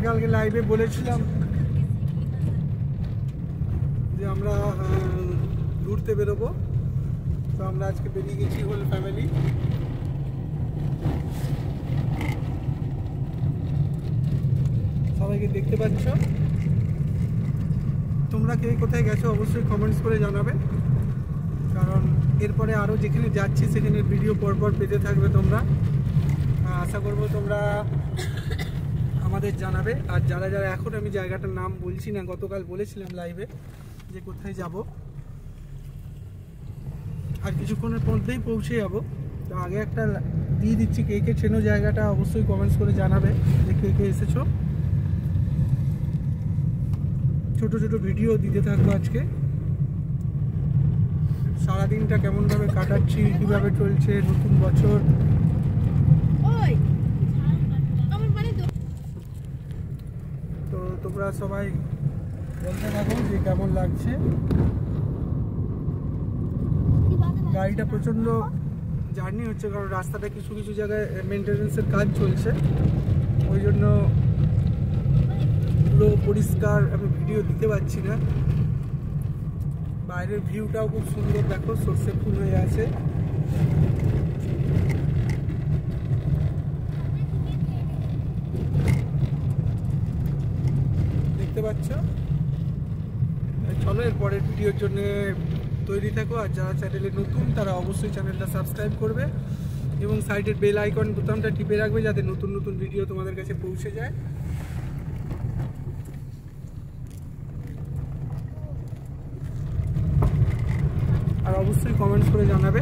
কালকে লাইভে বলেছিলাম যে আমরা ঘুরতে বেরোবো, তো আমরা আজকে বেরিয়ে গেছি হোল ফ্যামিলি। সবাইকে দেখতে পাচ্ছ, তোমরা কে কোথায় গেছো অবশ্যই কমেন্টস করে জানাবে, কারণ এরপরে আরও যেখানে যাচ্ছি সেখানে ভিডিও পরপর পেতে থাকবে তোমরা। আশা করবো তোমরা আমাদের জানাবে। আর যারা যারা এখন আমি জায়গাটার নাম বলছি না, গতকাল বলেছিলাম লাইভে যে কোথায় যাব, আর কিছুক্ষণের মধ্যেই পৌঁছে যাব। তো আগে একটা দিয়ে দিচ্ছি, কে কে চেনো জায়গাটা অবশ্যই কমেন্টস করে জানাবে যে কে কে এসেছো। ছোট ছোট ভিডিও দিতে থাকবো আজকে, সারাদিনটা কেমনভাবে কাটাচ্ছি, কীভাবে চলছে নতুন বছর। তো তোমরা সবাই বলতে থাকো যে কেমন লাগছে। গাড়িটা প্রচণ্ড জার্নি হচ্ছে, কারণ রাস্তাটা কিছু কিছু জায়গায় মেনটেন্যান্সের কাজ চলছে, ওই জন্য পুরো পরিষ্কার আমি ভিডিও দিতে পারছি না। বাইরের ভিউটাও খুব সুন্দর, দেখো সর্ষে ফুল হয়ে আছে। দেখতে পাচ্ছ? চলো এর পরের ভিডিওর জন্য তৈরি থাকো। আর যারা চ্যানেলে নতুন তারা অবশ্যই চ্যানেলটা সাবস্ক্রাইব করবে এবং সাইডের বেল আইকন বোতামটা টিপে রাখবে যাতে নতুন নতুন ভিডিও তোমাদের কাছে পৌঁছে যায়। আর অবশ্যই কমেন্টস করে জানাবে।